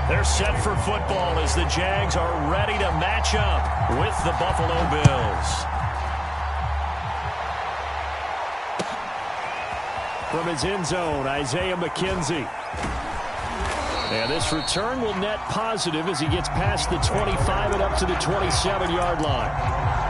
They're set for football as the Jags are ready to match up with the Buffalo Bills. From his end zone, Isaiah McKenzie. And this return will net positive as he gets past the 25 and up to the 27-yard line.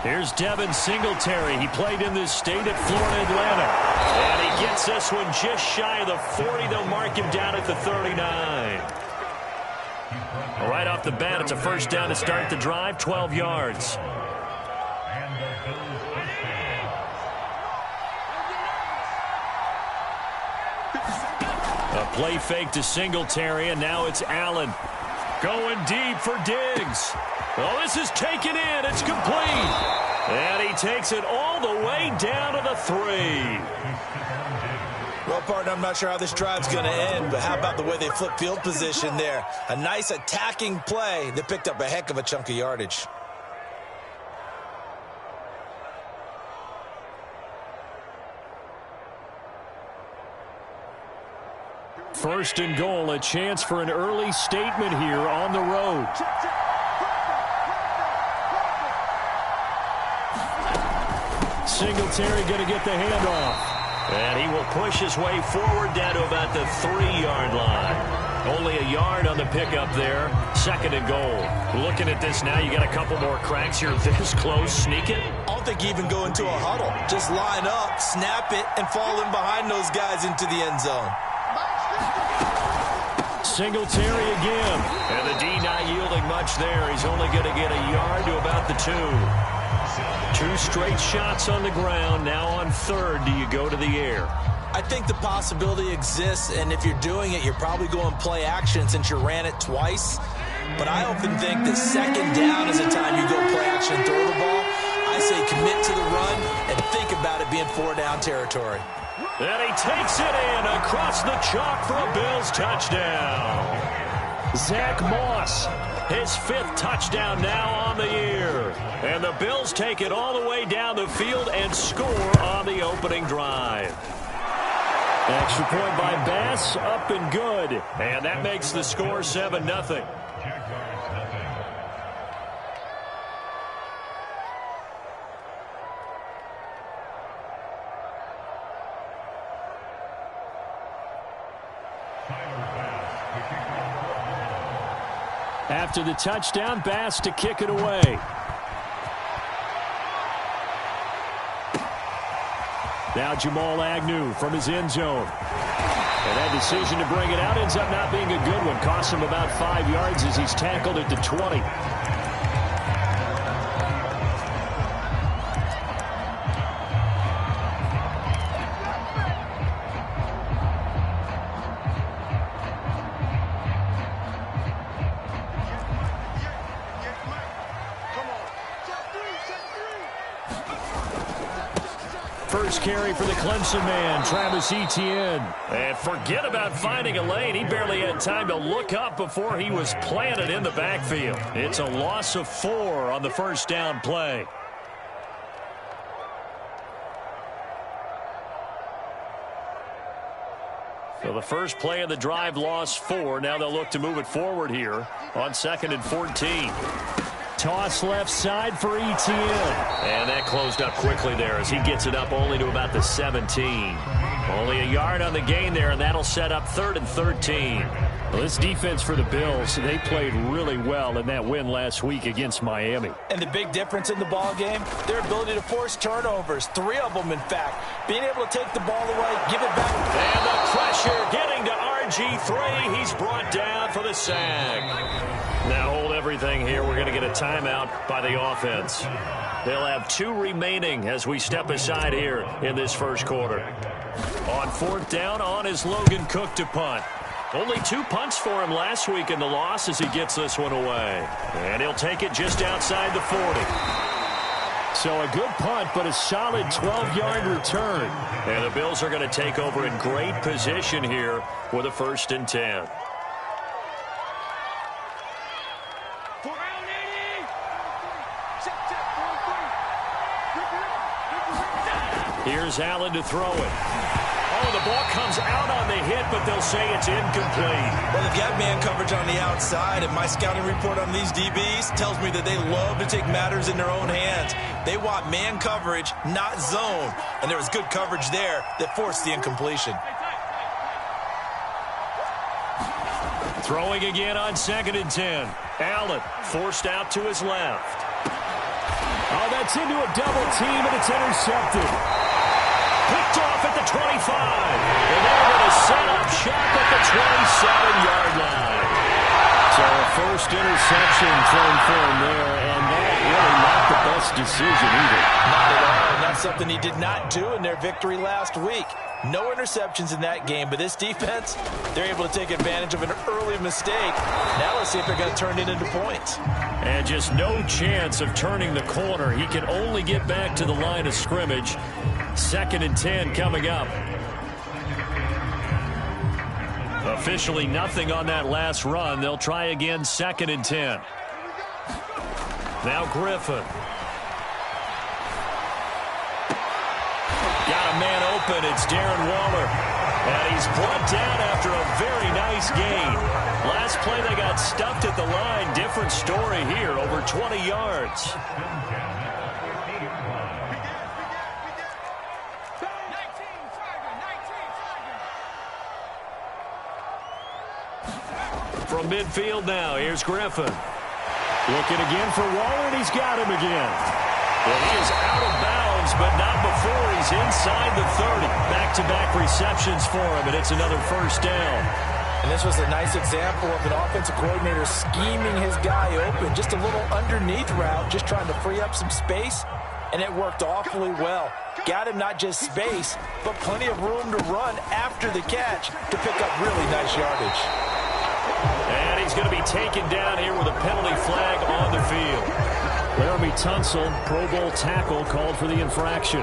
Here's Devin Singletary. He played in this state at Florida Atlantic. And he gets this one just shy of the 40. They'll mark him down at the 39. Right off the bat, it's a first down to start the drive, 12 yards. A play fake to Singletary, and now it's Allen. Going deep for Diggs. Oh, this is taken in. It's complete. And he takes it all the way down to the 3. Well, partner, I'm not sure how this drive's going to end, but how about the way they flip field position there? A nice attacking play. They picked up a heck of a chunk of yardage. First and goal, a chance for an early statement here on the road. Singletary going to get the handoff. And he will push his way forward down to about the 3-yard line. Only a yard on the pickup there. Second and goal. Looking at this now, you got a couple more cracks here this close. Sneak it. I don't think you even go into a huddle. Just line up, snap it, and fall in behind those guys into the end zone. Singletary again. And the D not yielding much there. He's only going to get a yard to about the 2. 2 straight shots on the ground. Now on third, do you go to the air? I think the possibility exists, and if you're doing it, you're probably going play action since you ran it twice. But I often think that second down is the time you go play action and throw the ball. I say commit to the run and think about it being 4-down territory. And he takes it in across the chalk for a Bills touchdown. Zach Moss, his 5th touchdown now on the year. And the Bills take it all the way down the field and score on the opening drive. Extra point by Bass, up and good. And that makes the score 7-0. After the touchdown, Bass to kick it away. Now Jamal Agnew from his end zone. And that decision to bring it out ends up not being a good one. Costs him about 5 yards as he's tackled at the 20. First carry for the Clemson man, Travis Etienne. And forget about finding a lane. He barely had time to look up before he was planted in the backfield. It's a loss of 4 on the first down play. So the first play of the drive lost 4. Now they'll look to move it forward here on 2nd and 14. Toss left side for Etienne. And that closed up quickly there as he gets it up only to about the 17. Only a yard on the gain there, and that'll set up 3rd and 13. Well, this defense for the Bills, they played really well in that win last week against Miami. And the big difference in the ball game, their ability to force turnovers, 3 of them in fact. Being able to take the ball away, give it back. And the pressure getting to RG3. He's brought down for the sack. Now hold everything here. We're going to get a timeout by the offense. They'll have 2 remaining as we step aside here in this first quarter. On 4th down, on is Logan Cook to punt. Only 2 punts for him last week in the loss as he gets this one away. And he'll take it just outside the 40. So a good punt, but a solid 12-yard return. And the Bills are going to take over in great position here with a 1st and 10. Here's Allen to throw it. Oh, the ball comes out on the hit, but they'll say it's incomplete. Well, they've got man coverage on the outside, and my scouting report on these DBs tells me that they love to take matters in their own hands. They want man coverage, not zone. And there was good coverage there that forced the incompletion. Throwing again on 2nd and 10. Allen forced out to his left. Oh, that's into a double team, and it's intercepted. Picked off at the 25. And they're going to set up shop at the 27-yard line. So a first interception thrown for him there, and that really not the best decision either. Not at all, and that's something he did not do in their victory last week. No interceptions in that game, but this defense, they're able to take advantage of an early mistake. Now let's see if they're going to turn it into points. And just no chance of turning the corner. He can only get back to the line of scrimmage. 2nd and 10 coming up. Officially nothing on that last run. They'll try again 2nd and 10. Now Griffin. Got a man open. It's Darren Waller. And he's brought down after a very nice gain. Last play they got stuffed at the line. Different story here. Over 20 yards. From midfield now, here's Griffin. Looking again for Waller, and he's got him again. Well, he is out of bounds, but not before he's inside the 30. Back-to-back receptions for him, and it's another 1st down. And this was a nice example of an offensive coordinator scheming his guy open. Just a little underneath route, just trying to free up some space, and it worked awfully well. Got him not just space, but plenty of room to run after the catch to pick up really nice yardage. And he's going to be taken down here with a penalty flag on the field. Laramie Tunsil, Pro Bowl tackle, called for the infraction.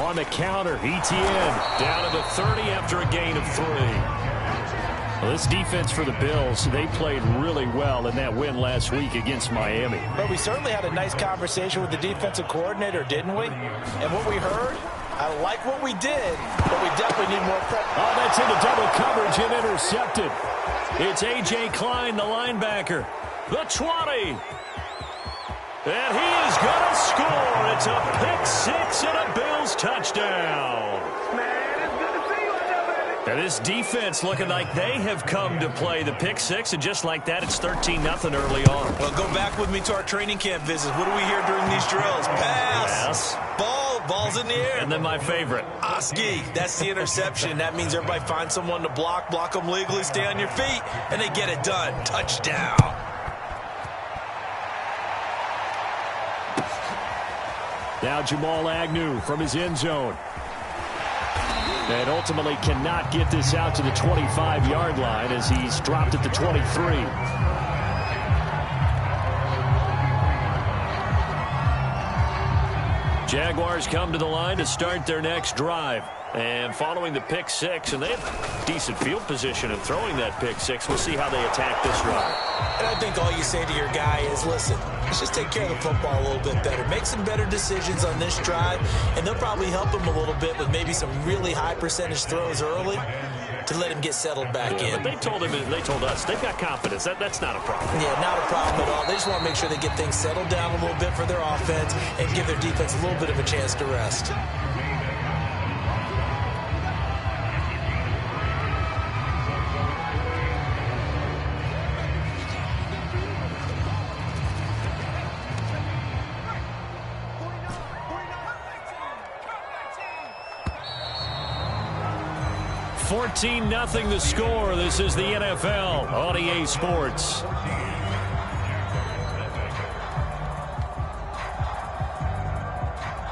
On the counter, ETN down to the 30 after a gain of 3. Well, this defense for the Bills, they played really well in that win last week against Miami. But we certainly had a nice conversation with the defensive coordinator, didn't we? And what we heard, I like what we did, but we definitely need more prep. Oh, that's into double coverage and intercepted. It's A.J. Klein, the linebacker. The 20. And he is going to score. It's a pick-6 and a Bills touchdown. Now this defense looking like they have come to play the pick-6, and just like that, it's 13-0 early on. Well, go back with me to our training camp visits. What do we hear during these drills? Pass. Ball's in the air. And then my favorite. Oski, that's the interception. That means everybody finds someone to block them legally, stay on your feet, and they get it done. Touchdown. Now Jamal Agnew from his end zone. And ultimately cannot get this out to the 25-yard line as he's dropped at the 23. Jaguars come to the line to start their next drive. And following the pick-6, and they have decent field position in throwing that pick-6. We'll see how they attack this drive. And I think all you say to your guy is, listen, let's just take care of the football a little bit better. Make some better decisions on this drive, and they'll probably help him a little bit with maybe some really high percentage throws early to let him get settled back in. But they told us, they've got confidence. That's not a problem. Yeah, not a problem at all. They just want to make sure they get things settled down a little bit for their offense and give their defense a little bit of a chance to rest. 14-0 the score. This is the NFL on EA Sports.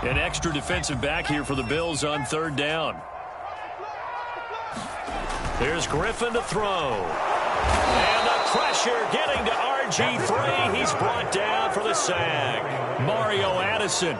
An extra defensive back here for the Bills on third down. There's Griffin to throw. And the pressure getting to RG3. He's brought down for the sack. Mario Addison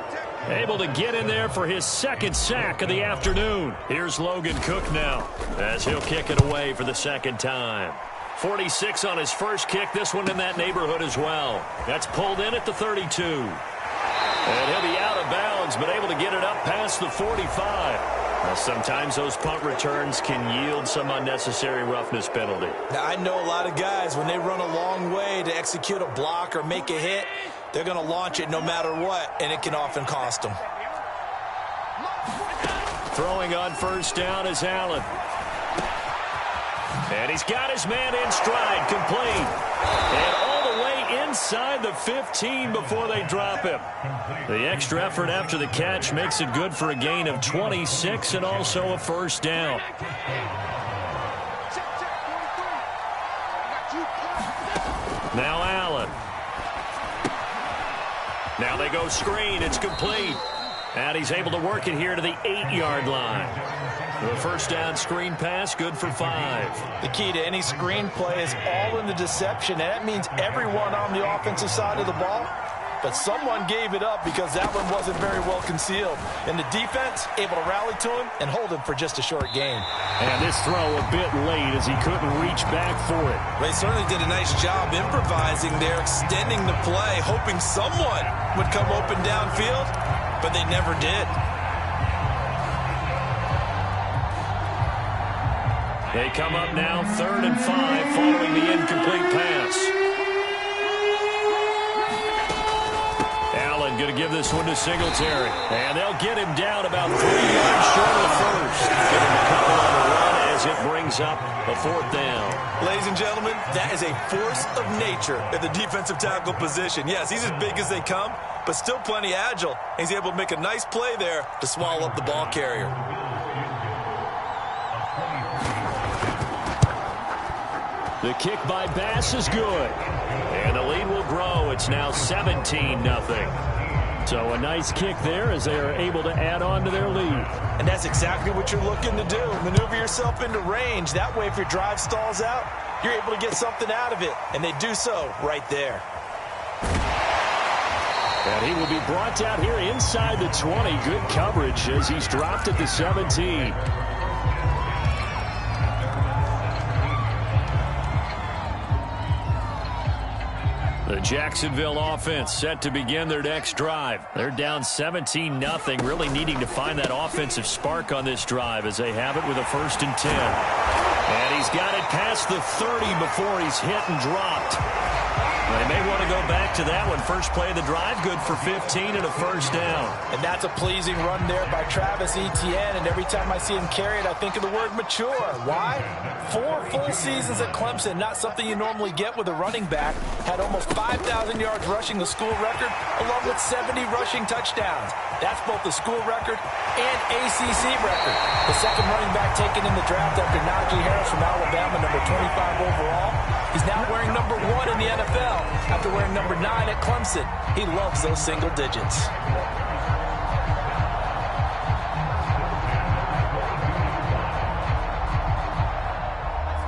able to get in there for his second sack of the afternoon. Here's Logan Cook now as he'll kick it away for the second time. 46 on his first kick. This one in that neighborhood as well. That's pulled in at the 32. And he'll be out of bounds, but able to get it up past the 45. Now, sometimes those punt returns can yield some unnecessary roughness penalty. Now, I know a lot of guys, when they run a long way to execute a block or make a hit, they're going to launch it no matter what, and it can often cost them. Throwing on first down is Allen. And he's got his man in stride, complete. And all the way inside the 15 before they drop him. The extra effort after the catch makes it good for a gain of 26 and also a first down. Now Allen. Now they go screen. It's complete. And he's able to work it here to the 8-yard line. The first down screen pass, good for 5. The key to any screen play is all in the deception, and that means everyone on the offensive side of the ball. But someone gave it up because that one wasn't very well concealed. And the defense able to rally to him and hold him for just a short gain. And this throw a bit late as he couldn't reach back for it. They certainly did a nice job improvising there, extending the play, hoping someone would come open downfield, but they never did. They come up now 3rd and 5 following the incomplete pass. Allen going to give this one to Singletary. And they'll get him down about 3 yards short of the first. Get him a couple on the run as it brings up a 4th down. Ladies and gentlemen, that is a force of nature at the defensive tackle position. Yes, he's as big as they come, but still plenty agile. He's able to make a nice play there to swallow up the ball carrier. The kick by Bass is good. And the lead will grow. It's now 17-0. So a nice kick there as they are able to add on to their lead. And that's exactly what you're looking to do. Maneuver yourself into range. That way, if your drive stalls out, you're able to get something out of it. And they do so right there. And he will be brought down here inside the 20. Good coverage as he's dropped at the 17. The Jacksonville offense set to begin their next drive. They're down 17-0, really needing to find that offensive spark on this drive as they have it with a 1st and 10. And he's got it past the 30 before he's hit and dropped. They may want to go back to that one. First play of the drive, good for 15 and a first down. And that's a pleasing run there by Travis Etienne. And every time I see him carry it, I think of the word mature. Why? 4 full seasons at Clemson, not something you normally get with a running back. Had almost 5,000 yards rushing, the school record, along with 70 rushing touchdowns. That's both the school record and ACC record. The second running back taken in the draft after Najee Harris from Alabama, number 25 overall. He's now wearing number 1 in the NFL after wearing number 9 at Clemson. He loves those single digits.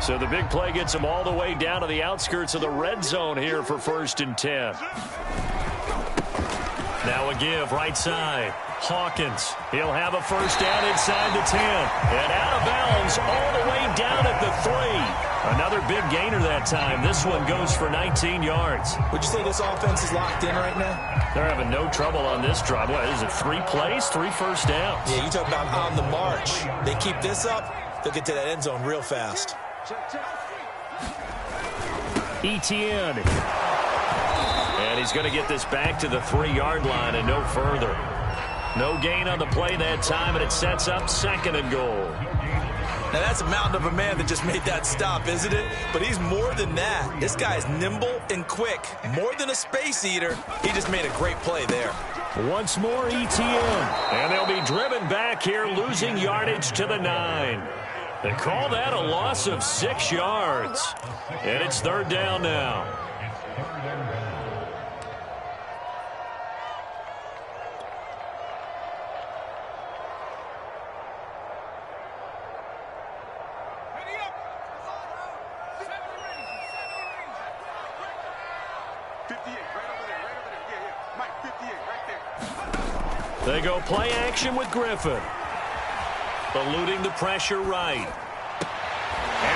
So the big play gets him all the way down to the outskirts of the red zone here for 1st and 10. Now a give right side. Hawkins. He'll have a first down inside the 10. And out of bounds all the way down at the 3. Another big gainer that time. This one goes for 19 yards. Would you say this offense is locked in right now? They're having no trouble on this drive. What is it, 3 plays, 3 first downs? Yeah, you talk about on the march. They keep this up, they'll get to that end zone real fast. Etienne. And he's going to get this back to the 3-yard line and no further. No gain on the play that time, and it sets up 2nd and goal. Now, that's a mountain of a man that just made that stop, isn't it? But he's more than that. This guy is nimble and quick. More than a space eater, he just made a great play there. Once more, Etienne. And they'll be driven back here, losing yardage to the 9. They call that a loss of 6 yards. And it's 3rd down now. They go play action with Griffin. Eluding the pressure right. And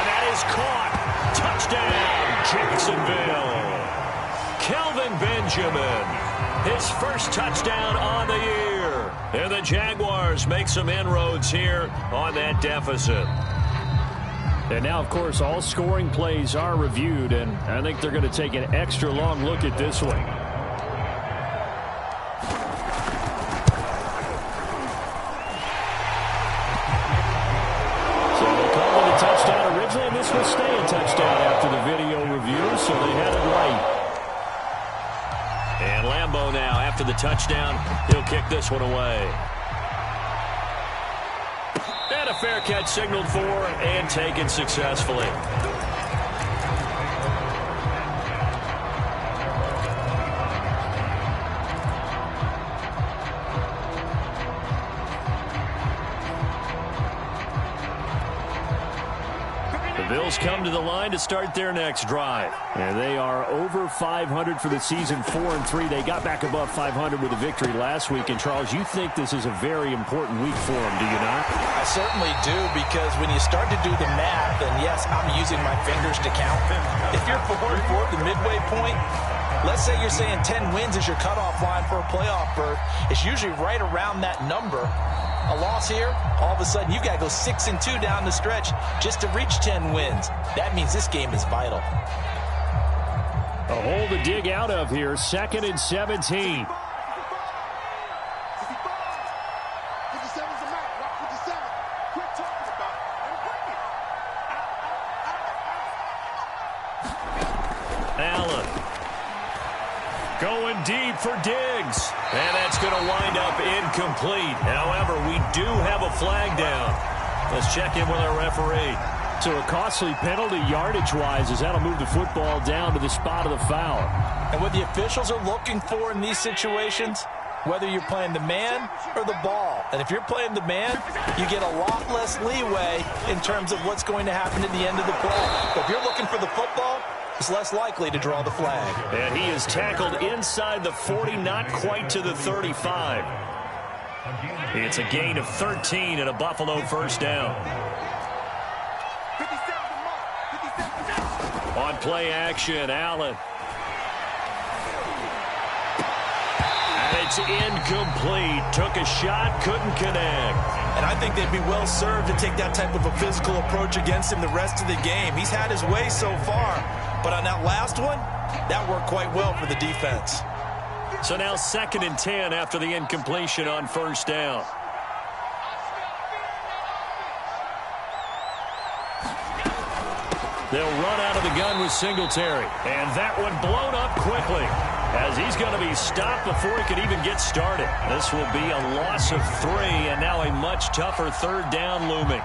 that is caught. Touchdown, Jacksonville. Kelvin Benjamin, his first touchdown on the year. And the Jaguars make some inroads here on that deficit. And now, of course, all scoring plays are reviewed, and I think they're going to take an extra long look at this one. This will stay a touchdown after the video review, so they had it right. And Lambeau now, after the touchdown, he'll kick this one away. And a fair catch signaled for and taken successfully. Bills come to the line to start their next drive. And they are over 500 for the season, 4-3. They got back above 500 with a victory last week. And, Charles, you think this is a very important week for them, do you not? I certainly do, because when you start to do the math, and yes, I'm using my fingers to count. If you're 4-4 at the midway point, let's say you're saying 10 wins is your cutoff line for a playoff berth. It's usually right around that number. A loss here, all of a sudden you've got to go 6-2 down the stretch just to reach 10 wins. That means this game is vital. A hole to dig out of here, 2nd and 17. Allen going deep for Diggs. And that's going to wind up incomplete. However, we do have a flag down. Let's check in with our referee. So a costly penalty yardage-wise, as that'll move the football down to the spot of the foul. And what the officials are looking for in these situations, whether you're playing the man or the ball. And if you're playing the man, you get a lot less leeway in terms of what's going to happen at the end of the play. But if you're looking for the football, it's less likely to draw the flag. And he is tackled inside the 40, not quite to the 35. It's a gain of 13 and a Buffalo first down. On play action, Allen. And it's incomplete. Took a shot, couldn't connect. And I think they'd be well served to take that type of a physical approach against him the rest of the game. He's had his way so far. But on that last one, that worked quite well for the defense. So now 2nd and 10 after the incompletion on first down. They'll run out of the gun with Singletary. And that one blown up quickly, as he's going to be stopped before he could even get started. This will be a loss of 3, and now a much tougher 3rd down looming.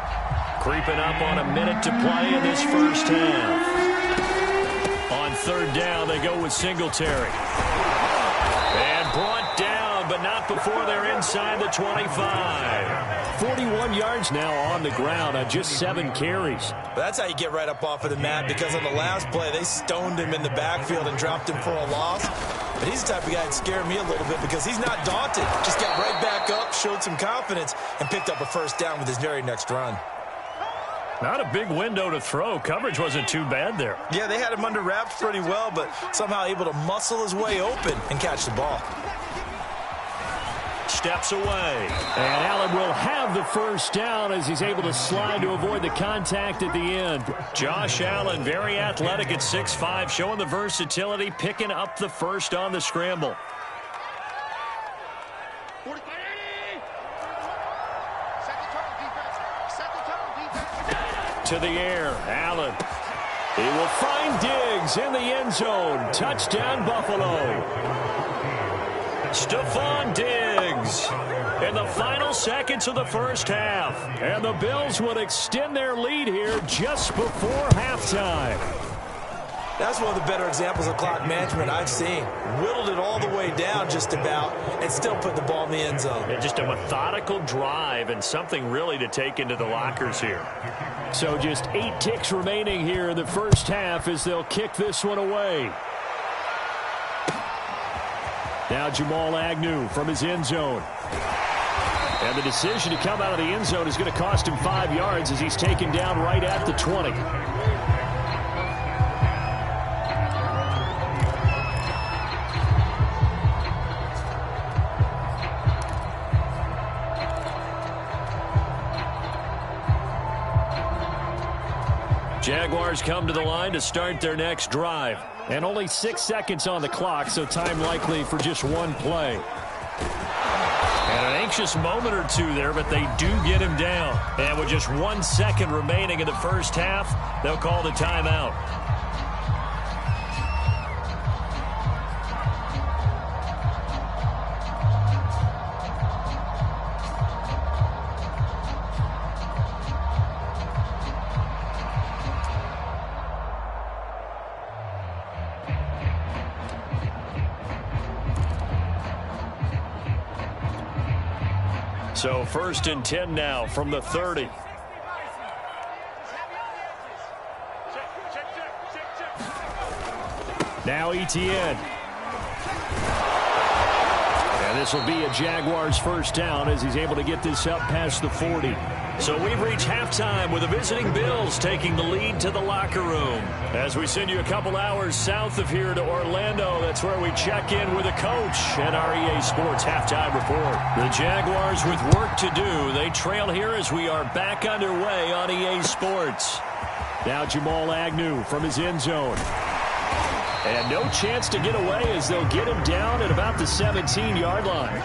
Creeping up on a minute to play in this first half. On 3rd down, they go with Singletary. And brought down, but not before they're inside the 25. 41 yards now on the ground on just 7 carries. That's how you get right up off of the mat, because on the last play, they stoned him in the backfield and dropped him for a loss. But he's the type of guy that scared me a little bit, because he's not daunted. Just got right back up, showed some confidence, and picked up a first down with his very next run. Not a big window to throw. Coverage wasn't too bad there. Yeah, they had him under wraps pretty well, but somehow able to muscle his way open and catch the ball. Steps away. And Allen will have the first down as he's able to slide to avoid the contact at the end. Josh Allen, very athletic at 6'5", showing the versatility, picking up the first on the scramble. To the air, Allen. He will find Diggs in the end zone. Touchdown, Buffalo. Stephon Diggs. in the final seconds of the first half. And the Bills would extend their lead here just before halftime. That's one of the better examples of clock management I've seen. Whittled it all the way down just about and still put the ball in the end zone. Yeah, just a methodical drive and something really to take into the lockers here. So just 8 ticks remaining here in the first half as they'll kick this one away. Now Jamal Agnew from his end zone. And the decision to come out of the end zone is going to cost him 5 yards as he's taken down right at the 20. Jaguars come to the line to start their next drive. And only 6 seconds on the clock, so time likely for just one play. And an anxious moment or two there, but they do get him down. And with just 1 second remaining in the first half, they'll call the timeout. So 1st and 10 now from the 30. Now Etienne. And this will be a Jaguars first down as he's able to get this up past the 40. So we've reached halftime with the visiting Bills taking the lead to the locker room. As we send you a couple hours south of here to Orlando, that's where we check in with a coach at our EA Sports Halftime Report. The Jaguars with work to do. They trail here as we are back underway on EA Sports. Now Jamal Agnew from his end zone. And no chance to get away as they'll get him down at about the 17-yard line.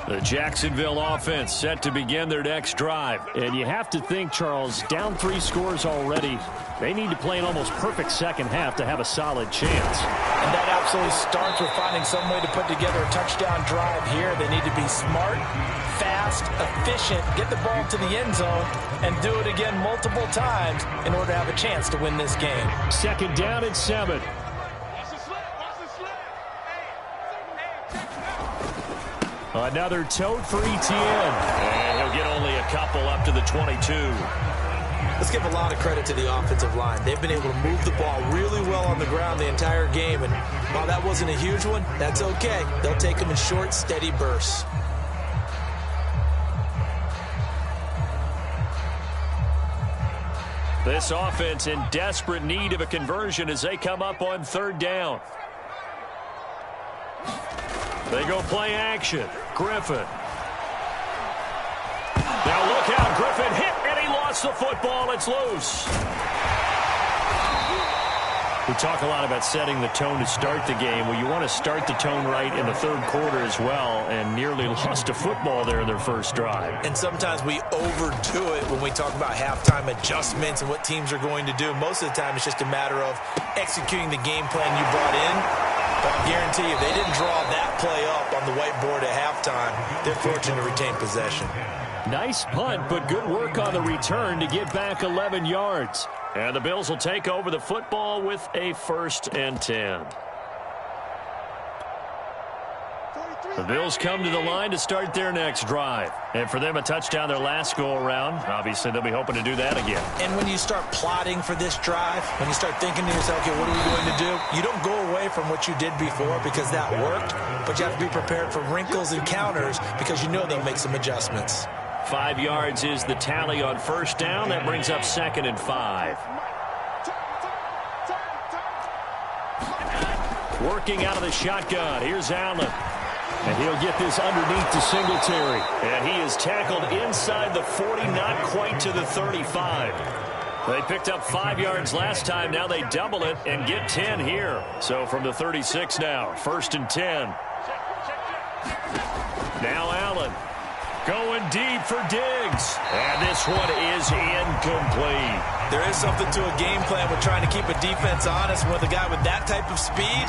The Jacksonville offense set to begin their next drive. And you have to think, Charles, down 3 scores already. They need to play an almost perfect second half to have a solid chance. And that absolutely starts with finding some way to put together a touchdown drive here. They need to be smart, fast, efficient, get the ball to the end zone, and do it again multiple times in order to have a chance to win this game. 2nd down and 7. Another tote for Etienne. And he'll get only a couple up to the 22. Let's give a lot of credit to the offensive line. They've been able to move the ball really well on the ground the entire game. And while that wasn't a huge one, that's okay. They'll take them in short, steady bursts. This offense in desperate need of a conversion as they come up on 3rd down. They go play action. Griffin. Now look out. Griffin hit, and he lost the football. It's loose. We talk a lot about setting the tone to start the game. Well, you want to start the tone right in the 3rd quarter as well, and nearly lost a football there in their first drive. And sometimes we overdo it when we talk about halftime adjustments and what teams are going to do. Most of the time, it's just a matter of executing the game plan you brought in. But I guarantee you, if they didn't draw that play up on the whiteboard at halftime, they're fortunate to retain possession. Nice punt, but good work on the return to get back 11 yards. And the Bills will take over the football with a 1st and 10. The Bills come to the line to start their next drive. And for them, a touchdown their last go-around. Obviously, they'll be hoping to do that again. And when you start plotting for this drive, when you start thinking to yourself, okay, what are we going to do? You don't go away from what you did before because that worked, but you have to be prepared for wrinkles and counters because you know they'll make some adjustments. 5 yards is the tally on 1st down. That brings up 2nd and 5. Working out of the shotgun. Here's Allen. And he'll get this underneath to Singletary. And he is tackled inside the 40, not quite to the 35. They picked up 5 yards last time. Now they double it and get 10 here. So from the 36 now, 1st and 10. Now Allen going deep for Diggs. And this one is incomplete. There is something to a game plan with trying to keep a defense honest. With a guy with that type of speed,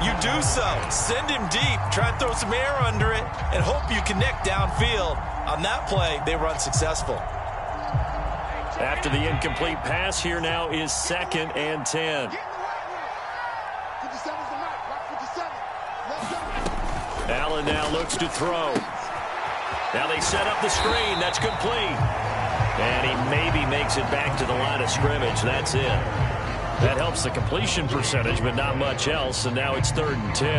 you do so. Send him deep, try and throw some air under it, and hope you connect downfield. On that play, they run successful. After the incomplete pass, here now is 2nd and 10. Allen now looks to throw. Now they set up the screen. That's complete. And he maybe makes it back to the line of scrimmage. That's it. That helps the completion percentage, but not much else. And now it's 3rd and 10.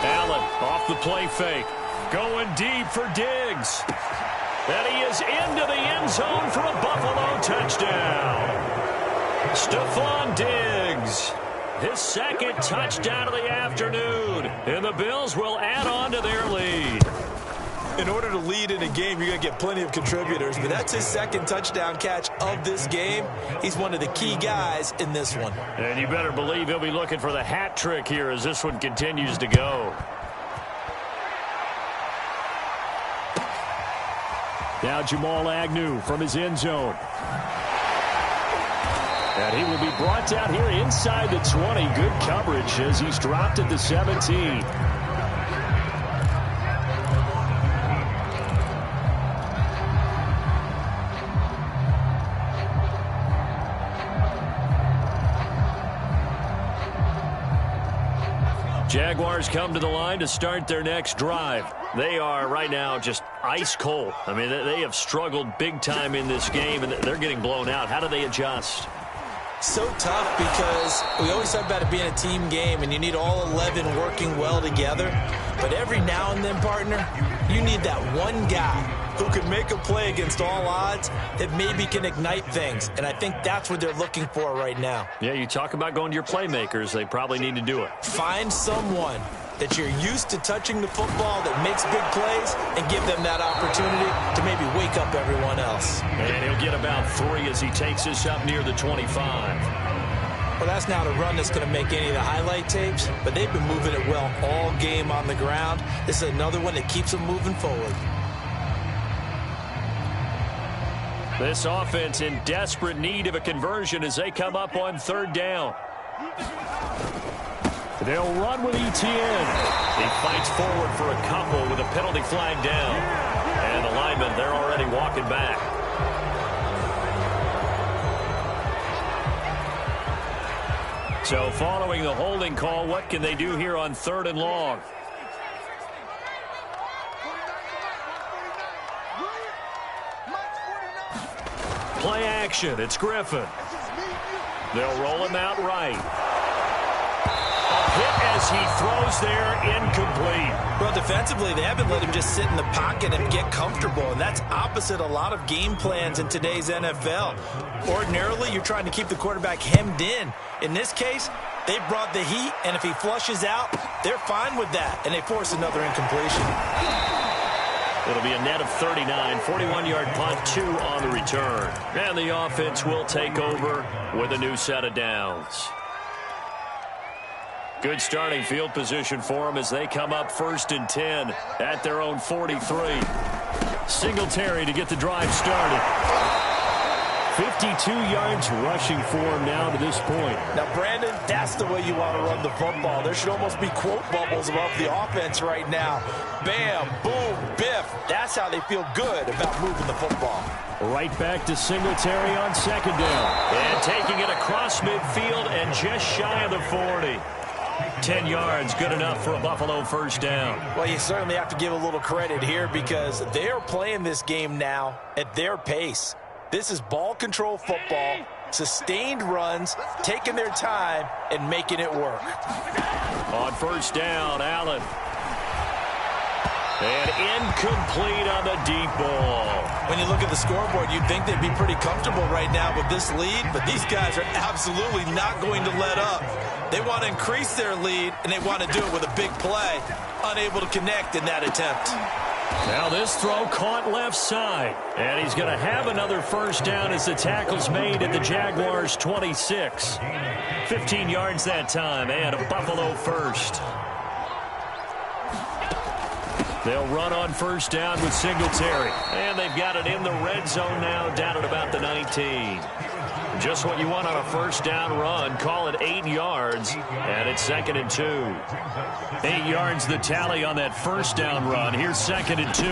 Allen off the play fake. Going deep for Diggs. And he is into the end zone for a Buffalo touchdown. Stephon Diggs, his 2nd touchdown of the afternoon. And the Bills will add on to their lead. In order to lead in a game, you're going to get plenty of contributors. But that's his 2nd touchdown catch of this game. He's one of the key guys in this one. And you better believe he'll be looking for the hat trick here as this one continues to go. Now Jamal Agnew from his end zone. And he will be brought down here inside the 20. Good coverage as he's dropped at the 17. Jaguars come to the line to start their next drive. They are right now just ice cold. I mean, they have struggled big time in this game, and they're getting blown out. How do they adjust? So tough because we always talk about it being a team game, and you need all 11 working well together. But every now and then, partner, you need that one guy who can make a play against all odds that maybe can ignite things. And I think that's what they're looking for right now. Yeah, you talk about going to your playmakers. They probably need to do it. Find someone that you're used to touching the football that makes big plays and give them that opportunity to maybe wake up everyone else. And he'll get about 3 as he takes this up near the 25. Well, that's not a run that's going to make any of the highlight tapes, but they've been moving it well all game on the ground. This is another one that keeps them moving forward. This offense in desperate need of a conversion as they come up on 3rd down. They'll run with Etienne. He fights forward for a couple with a penalty flag down. And the linemen, they're already walking back. So following the holding call, what can they do here on 3rd and long? Play action. It's Griffin. They'll roll him out right. A hit as he throws there, incomplete. Well, defensively, they haven't let him just sit in the pocket and get comfortable, and that's opposite a lot of game plans in today's NFL. Ordinarily, you're trying to keep the quarterback hemmed in. In this case, they brought the heat, and if he flushes out, they're fine with that, and they force another incompletion. It'll be a net of 39, 41-yard punt, 2 on the return. And the offense will take over with a new set of downs. Good starting field position for them as they come up 1st and 10 at their own 43. Singletary to get the drive started. 52 yards rushing for him now to this point. Now, Brandon, that's the way you want to run the football. There should almost be quote bubbles above the offense right now. Bam, boom, biff. That's how they feel good about moving the football. Right back to Singletary on 2nd down. And taking it across midfield and just shy of the 40. 10 yards, good enough for a Buffalo 1st down. Well, you certainly have to give a little credit here because they are playing this game now at their pace. This is ball control football, sustained runs, taking their time, and making it work. On 1st down, Allen. And incomplete on the deep ball. When you look at the scoreboard, you'd think they'd be pretty comfortable right now with this lead, but these guys are absolutely not going to let up. They want to increase their lead, and they want to do it with a big play. Unable to connect in that attempt. Now this throw caught left side. And he's going to have another first down as the tackle's made at the Jaguars' 26. 15 yards that time, and a Buffalo first. They'll run on first down with Singletary. And they've got it in the red zone now, down at about the 19. Just what you want on a first down run. Call it 8 yards, and it's 2nd and 2. 8 yards the tally on that first down run. Here's 2nd and 2.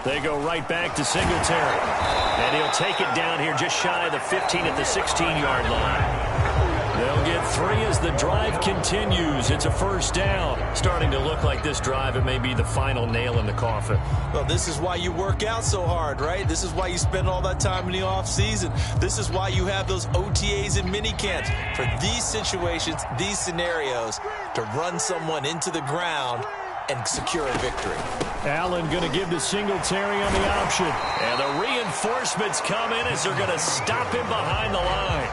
They go right back to Singletary. And he'll take it down here just shy of the 15 at the 16-yard line. They'll get 3 as the drive continues. It's a first down. Starting to look like this drive, it may be the final nail in the coffin. Well, this is why you work out so hard, right? This is why you spend all that time in the offseason. This is why you have those OTAs and mini camps. For these situations, these scenarios, to run someone into the ground and secure a victory. Allen going to give to Singletary on the option. And the reinforcements come in as they're going to stop him behind the line.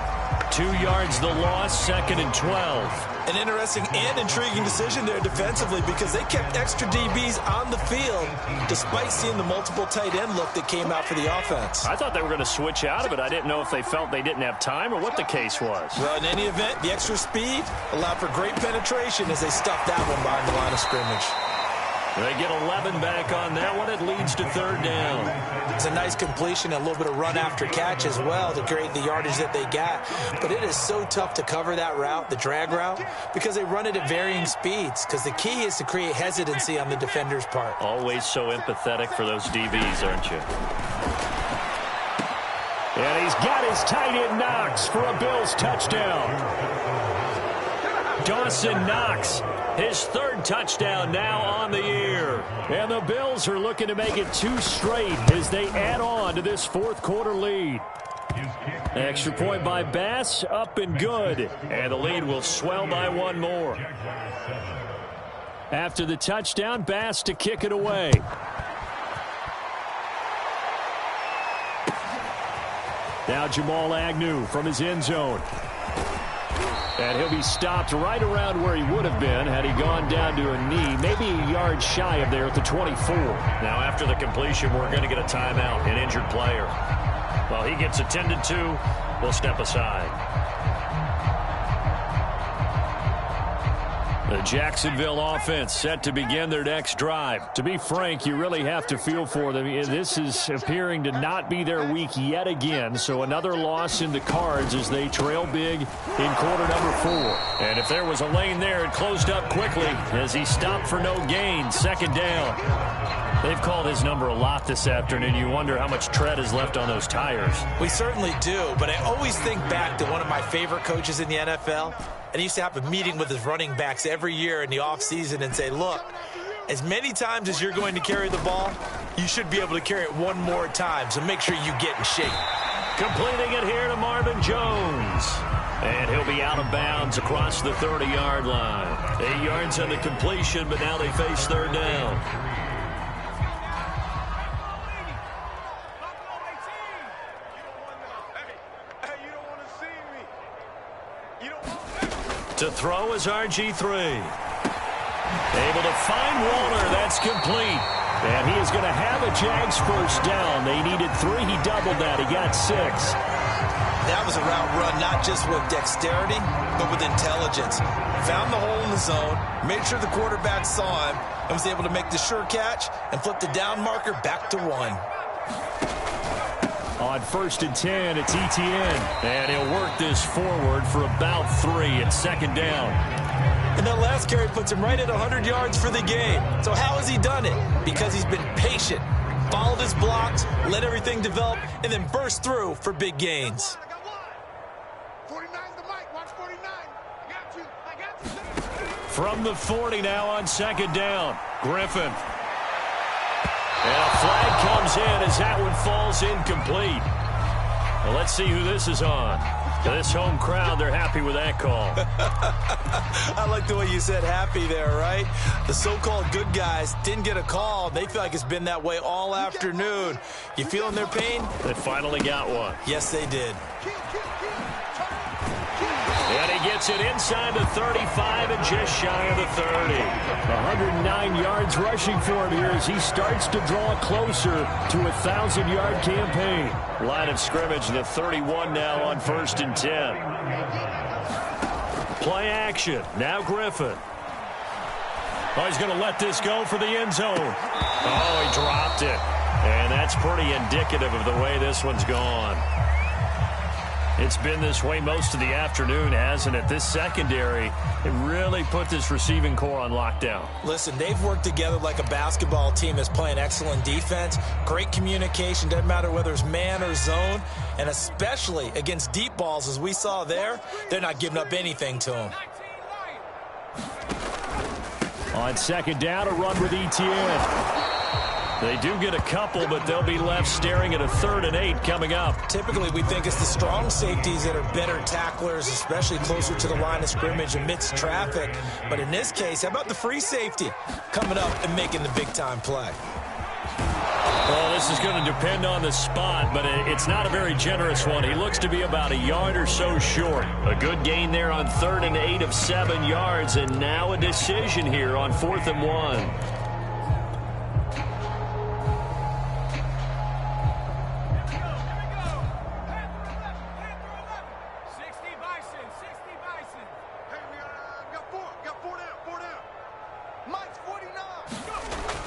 2 yards the loss, 2nd and 12. An interesting and intriguing decision there defensively because they kept extra DBs on the field despite seeing the multiple tight end look that came out for the offense. I thought they were going to switch out of it. I didn't know if they felt they didn't have time or what the case was. Well, in any event, the extra speed allowed for great penetration as they stuffed that one behind the line of scrimmage. They get 11 back on that one. It leads to 3rd down. It's a nice completion, a little bit of run after catch as well to create the yardage that they got. But it is so tough to cover that route, the drag route, because they run it at varying speeds. Because the key is to create hesitancy on the defender's part. Always so empathetic for those DBs, aren't you? And he's got his tight end Knox for a Bills touchdown. Dawson Knox. His 3rd touchdown now on the year. And the Bills are looking to make it 2 straight as they add on to this 4th quarter lead. Extra point by Bass, up and good. And the lead will swell by 1 more. After the touchdown, Bass to kick it away. Now Jamal Agnew from his end zone. And he'll be stopped right around where he would have been had he gone down to a knee, maybe a yard shy of there at the 24. Now, after the completion, we're going to get a timeout, an injured player. While he gets attended to, we'll step aside. The Jacksonville offense set to begin their next drive. To be frank, you really have to feel for them. This is appearing to not be their week yet again. So another loss in the cards as they trail big in quarter number 4. And if there was a lane there, it closed up quickly as he stopped for no gain. 2nd down. They've called his number a lot this afternoon. You wonder how much tread is left on those tires. We certainly do, but I always think back to one of my favorite coaches in the NFL. And he used to have a meeting with his running backs every year in the offseason and say, look, as many times as you're going to carry the ball, you should be able to carry it 1 more time, so make sure you get in shape. Completing it here to Marvin Jones. And he'll be out of bounds across the 30-yard line. 8 yards on the completion, but now they face 3rd down. To throw is RG3. Able to find Waller. That's complete. And he is going to have a Jags first down. They needed 3. He doubled that. He got 6. That was a route run not just with dexterity, but with intelligence. Found the hole in the zone, made sure the quarterback saw him, and was able to make the sure catch and flip the down marker back to 1. On 1st and 10, it's Etienne. And he'll work this forward for about 3. It's 2nd down. And that last carry puts him right at 100 yards for the game. So how has he done it? Because he's been patient, followed his blocks, let everything develop, and then burst through for big gains. 49's the mic. Watch 49. I got you. From the 40 now on 2nd down. Griffin. And a flag comes in as that one falls incomplete. Well, let's see who this is on. This home crowd, they're happy with that call. I like the way you said happy there, right? The so-called good guys didn't get a call. They feel like it's been that way all afternoon. You feeling their pain? They finally got one. Yes, they did. And he gets it inside the 35 and just shy of the 30. 109 yards rushing for him here as he starts to draw closer to a 1,000-yard campaign. Line of scrimmage, the 31 now on 1st and 10. Play action. Now Griffin. Oh, he's going to let this go for the end zone. Oh, he dropped it. And that's pretty indicative of the way this one's gone. It's been this way most of the afternoon, hasn't it? This secondary, it really put this receiving core on lockdown. Listen, they've worked together like a basketball team that's playing excellent defense. Great communication, doesn't matter whether it's man or zone. And especially against deep balls, as we saw there, they're not giving up anything to them. On 2nd down, a run with Etienne. They do get a couple, but they'll be left staring at a 3rd and 8 coming up. Typically, we think it's the strong safeties that are better tacklers, especially closer to the line of scrimmage amidst traffic. But in this case, how about the free safety coming up and making the big-time play? Well, this is going to depend on the spot, but it's not a very generous one. He looks to be about a yard or so short. A good gain there on 3rd and 8 of 7 yards, and now a decision here on 4th and 1.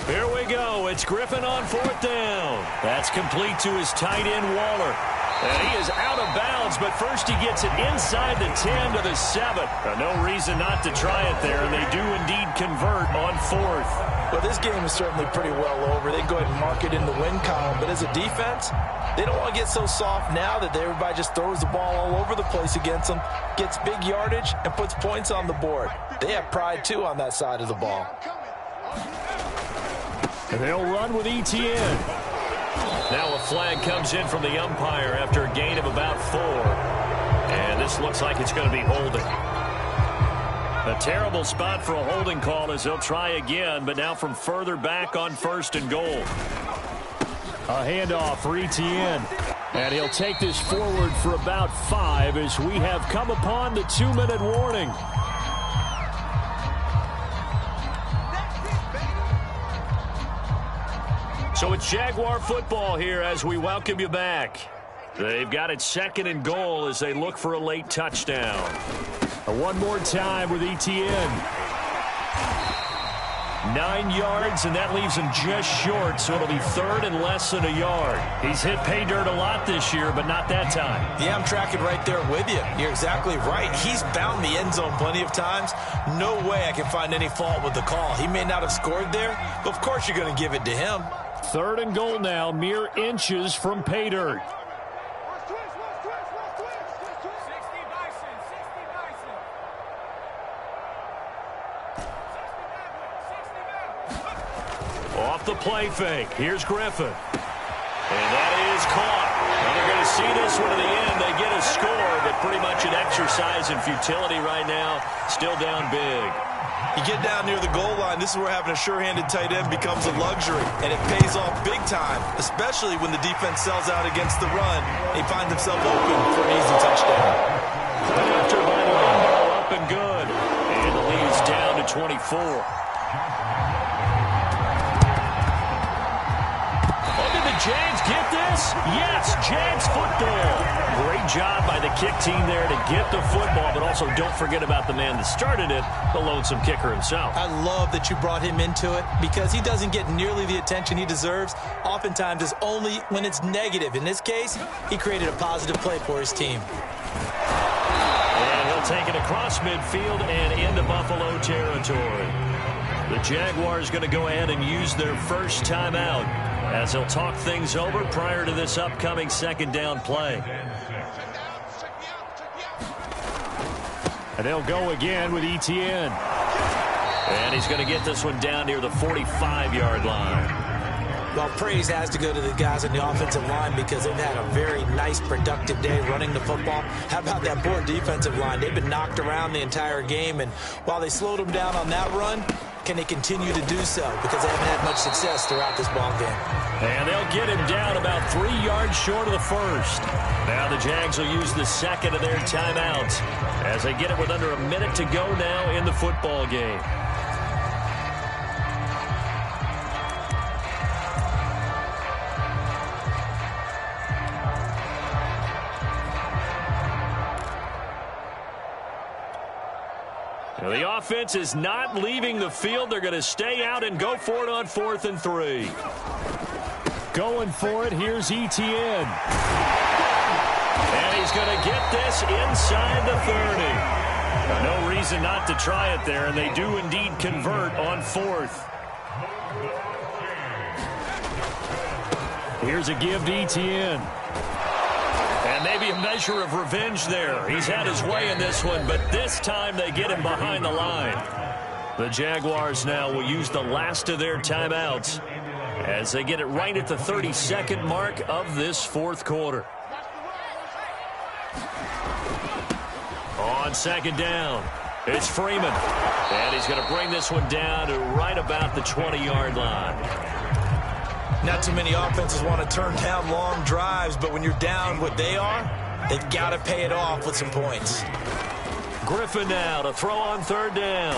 Here we go. It's Griffin on 4th down. That's complete to his tight end, Waller. And he is out of bounds, but first he gets it inside the 10 to the 7. No reason not to try it there, and they do indeed convert on 4th. Well, this game is certainly pretty well over. They go ahead and mark it in the win column, but as a defense, they don't want to get so soft now that everybody just throws the ball all over the place against them, gets big yardage, and puts points on the board. They have pride, too, on that side of the ball. And they'll run with Etienne. Now a flag comes in from the umpire after a gain of about 4. And this looks like it's going to be holding. A terrible spot for a holding call as they'll try again, but now from further back on 1st and goal. A handoff for Etienne. And he'll take this forward for about 5 as we have come upon the 2-minute warning. So it's Jaguar football here as we welcome you back. They've got it 2nd and goal as they look for a late touchdown. One more time with Etienne. 9 yards, and that leaves him just short, so it'll be 3rd and less than a yard. He's hit pay dirt a lot this year, but not that time. Yeah, I'm tracking right there with you. You're exactly right. He's bound the end zone plenty of times. No way I can find any fault with the call. He may not have scored there, but of course you're going to give it to him. 3rd and goal now, mere inches from pay dirt. Off the play fake. Here's Griffin. And that is caught. Now they're going to see this one to the end. They get a score, but pretty much an exercise in futility right now. Still down big. You get down near the goal line, this is where having a sure-handed tight end becomes a luxury, and it pays off big time, especially when the defense sells out against the run. He finds himself open for an easy touchdown. After by the window, up and good. And the lead is down to 24. Jags get this? Yes, Jags football. Great job by the kick team there to get the football, but also don't forget about the man that started it, the lonesome kicker himself. I love that you brought him into it because he doesn't get nearly the attention he deserves. Oftentimes it's only when it's negative. In this case, he created a positive play for his team. And he'll take it across midfield and into Buffalo territory. The Jaguars going to go ahead and use their first timeout as they'll talk things over prior to this upcoming 2nd down play. And they'll go again with Etienne. And he's going to get this one down near the 45-yard line. Well, praise has to go to the guys on the offensive line because they've had a very nice, productive day running the football. How about that poor defensive line? They've been knocked around the entire game, and while they slowed them down on that run, can they continue to do so? Because they haven't had much success throughout this ball game. And they'll get him down about 3 yards short of the first. Now the Jags will use the second of their timeouts as they get it with under a minute to go now in the football game. Now the offense is not leaving the field. They're going to stay out and go for it on 4th and 3. Going for it, here's Etienne. And he's going to get this inside the 30. No reason not to try it there, and they do indeed convert on 4th. Here's a give to Etienne. And maybe a measure of revenge there. He's had his way in this one, but this time they get him behind the line. The Jaguars now will use the last of their timeouts as they get it right at the 32nd mark of this 4th quarter. On 2nd down, it's Freeman. And he's going to bring this one down to right about the 20-yard line. Not too many offenses want to turn down long drives, but when you're down what they are, they've got to pay it off with some points. Griffin now to throw on 3rd down.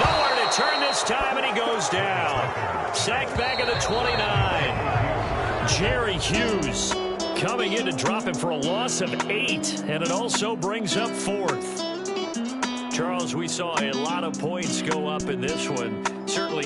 Nowhere to turn this time, and he goes down. Sacked back at the 29. Jerry Hughes coming in to drop him for a loss of 8, and it also brings up 4th. Charles, we saw a lot of points go up in this one. Certainly